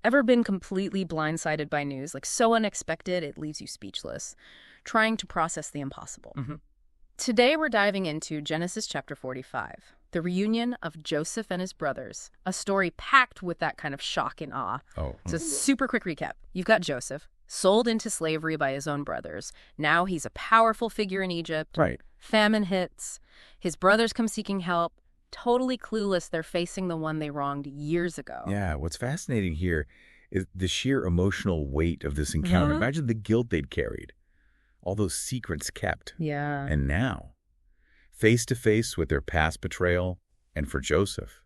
Ever been completely blindsided by news, like so unexpected it leaves you speechless, trying to process the impossible? Today we're diving into Genesis chapter 45, the reunion of Joseph and his brothers, a story packed with that kind of shock and awe. So super quick recap. You've got Joseph, sold into slavery by his own brothers. Now he's a powerful figure in Egypt. Right. Famine hits. His brothers come seeking help. Totally clueless they're facing the one they wronged years ago. Yeah, what's fascinating here is the sheer emotional weight of this encounter. Imagine the guilt they'd carried, all those secrets kept. Yeah. And now, face to face with their past betrayal, and for Joseph,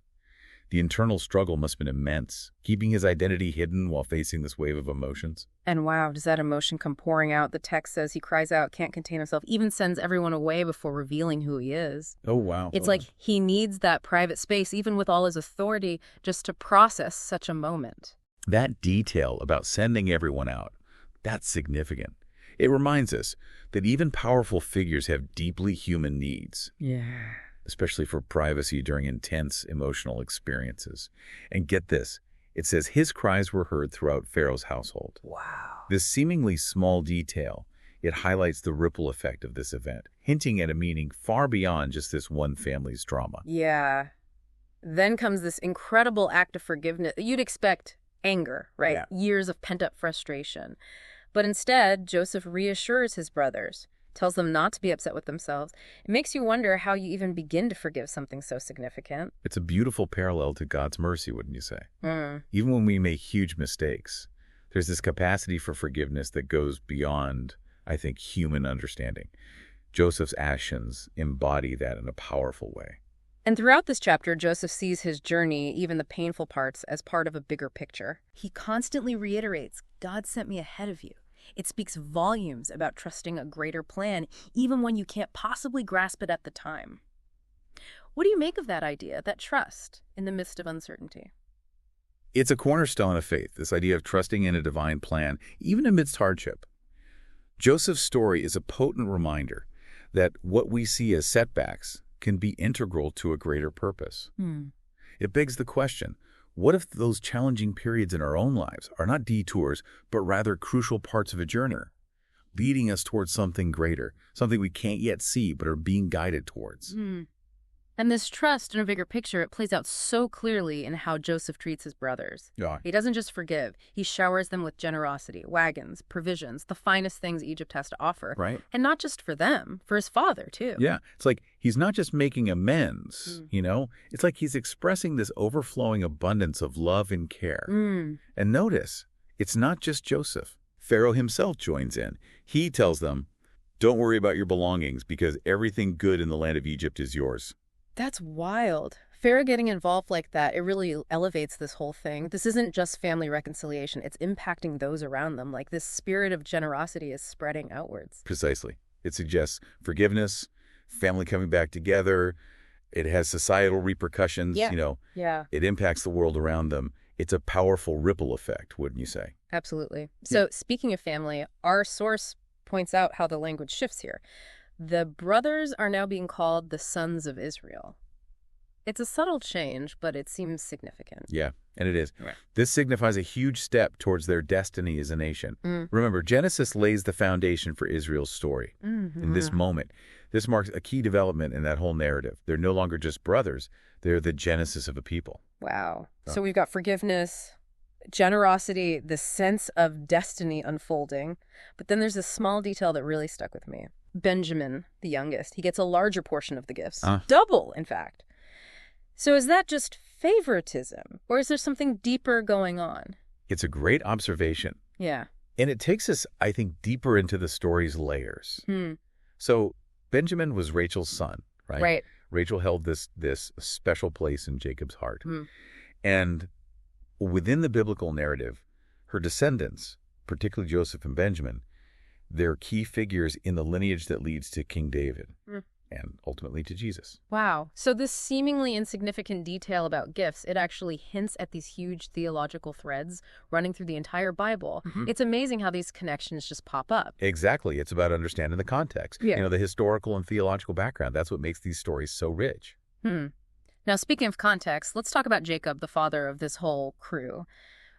the internal struggle must have been immense, keeping his identity hidden while facing this wave of emotions. And wow, does that emotion come pouring out? The text says he cries out, can't contain himself, even sends everyone away before revealing who he is. Oh, wow. It's like he needs that private space, even with all his authority, just to process such a moment. That detail about sending everyone out, that's significant. It reminds us that even powerful figures have deeply human needs. Yeah. Especially for privacy during intense emotional experiences. And get this, it says his cries were heard throughout Pharaoh's household. Wow. This seemingly small detail, it highlights the ripple effect of this event, hinting at a meaning far beyond just this one family's drama. Yeah. Then comes this incredible act of forgiveness. You'd expect anger, right? Yeah. Years of pent-up frustration. But instead, Joseph reassures his brothers, tells them not to be upset with themselves. It makes you wonder how you even begin to forgive something so significant. It's a beautiful parallel to God's mercy, wouldn't you say? Mm. Even when we make huge mistakes, there's this capacity for forgiveness that goes beyond, I think, human understanding. Joseph's actions embody that in a powerful way. And throughout this chapter, Joseph sees his journey, even the painful parts, as part of a bigger picture. He constantly reiterates, God sent me ahead of you. It speaks volumes about trusting a greater plan, even when you can't possibly grasp it at the time. What do you make of that idea, that trust, in the midst of uncertainty? It's a cornerstone of faith, this idea of trusting in a divine plan, even amidst hardship. Joseph's story is a potent reminder that what we see as setbacks can be integral to a greater purpose. It begs the question, what if those challenging periods in our own lives are not detours, but rather crucial parts of a journey, leading us towards something greater, something we can't yet see but are being guided towards? And this trust in a bigger picture, it plays out so clearly in how Joseph treats his brothers. Yeah. He doesn't just forgive. He showers them with generosity, wagons, provisions, the finest things Egypt has to offer. Right. And not just for them, for his father, too. Yeah. It's like he's not just making amends, It's like he's expressing this overflowing abundance of love and care. And notice, it's not just Joseph. Pharaoh himself joins in. He tells them, don't worry about your belongings because everything good in the land of Egypt is yours. That's wild. Pharaoh getting involved like that, it really elevates this whole thing. This isn't just family reconciliation. It's impacting those around them. Like this spirit of generosity is spreading outwards. Precisely. It suggests forgiveness, family coming back together. It has societal repercussions. Yeah. It impacts the world around them. It's a powerful ripple effect, wouldn't you say? Absolutely. So speaking of family, our source points out how the language shifts here. The brothers are now being called the sons of Israel. It's a subtle change, but it seems significant. Yeah, and it is. Right. This signifies a huge step towards their destiny as a nation. Remember, Genesis lays the foundation for Israel's story. In this moment, this marks a key development in that whole narrative. They're no longer just brothers. They're the genesis of a people. Wow. So we've got forgiveness, generosity, the sense of destiny unfolding. But then there's a small detail that really stuck with me. Benjamin, the youngest, he gets a larger portion of the gifts. Double, in fact. So is that just favoritism, or is there something deeper going on? It's a great observation. Yeah. And it takes us, I think, deeper into the story's layers. So Benjamin was Rachel's son, right? Right. Rachel held this special place in Jacob's heart. And within the biblical narrative, her descendants, particularly Joseph and Benjamin, they're key figures in the lineage that leads to King David and ultimately to Jesus. Wow. So this seemingly insignificant detail about gifts, it actually hints at these huge theological threads running through the entire Bible. It's amazing how these connections just pop up. Exactly. It's about understanding the context, the historical and theological background. That's what makes these stories so rich. Now, speaking of context, let's talk about Jacob, the father of this whole crew.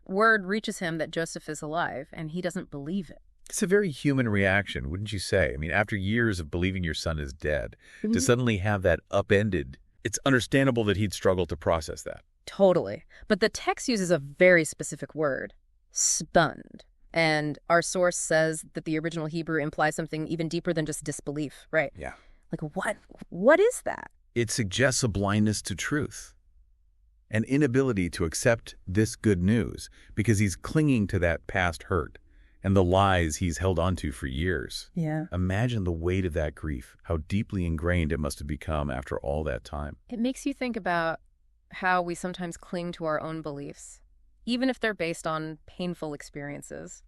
Word reaches him that Joseph is alive, and he doesn't believe it. It's a very human reaction, wouldn't you say? I mean, after years of believing your son is dead, to suddenly have that upended, it's understandable that he'd struggle to process that. Totally. But the text uses a very specific word, stunned. And our source says that the original Hebrew implies something even deeper than just disbelief, right? Yeah. Like, what is that? It suggests a blindness to truth, an inability to accept this good news because he's clinging to that past hurt and the lies he's held onto for years. Yeah. Imagine the weight of that grief, how deeply ingrained it must have become after all that time. It makes you think about how we sometimes cling to our own beliefs, even if they're based on painful experiences.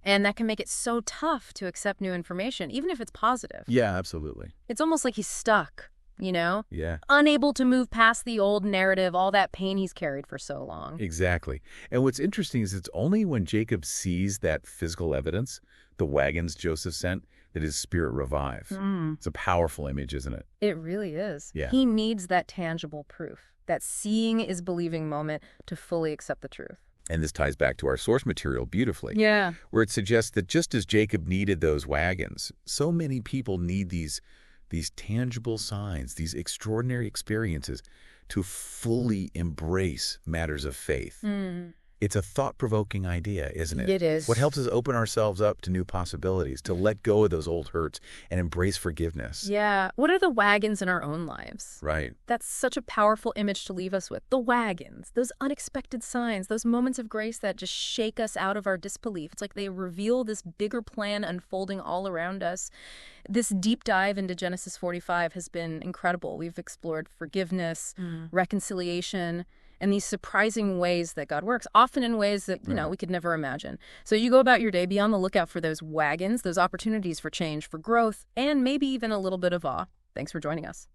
And that can make it so tough to accept new information, even if it's positive. Yeah, absolutely. It's almost like he's stuck, you know? Yeah. Unable to move past the old narrative, all that pain he's carried for so long. Exactly. And what's interesting is it's only when Jacob sees that physical evidence, the wagons Joseph sent, that his spirit revives. It's a powerful image, isn't it? It really is. Yeah. He needs that tangible proof, that seeing is believing moment to fully accept the truth. And this ties back to our source material beautifully. Yeah. Where it suggests that just as Jacob needed those wagons, so many people need these tangible signs, these extraordinary experiences to fully embrace matters of faith. It's a thought-provoking idea, isn't it? It is. What helps us open ourselves up to new possibilities, to let go of those old hurts and embrace forgiveness. Yeah. What are the wagons in our own lives? Right. That's such a powerful image to leave us with. The wagons, those unexpected signs, those moments of grace that just shake us out of our disbelief. It's like they reveal this bigger plan unfolding all around us. This deep dive into Genesis 45 has been incredible. We've explored forgiveness, reconciliation, and these surprising ways that God works, often in ways that, we could never imagine. So you go about your day, be on the lookout for those wagons, those opportunities for change, for growth, and maybe even a little bit of awe. Thanks for joining us.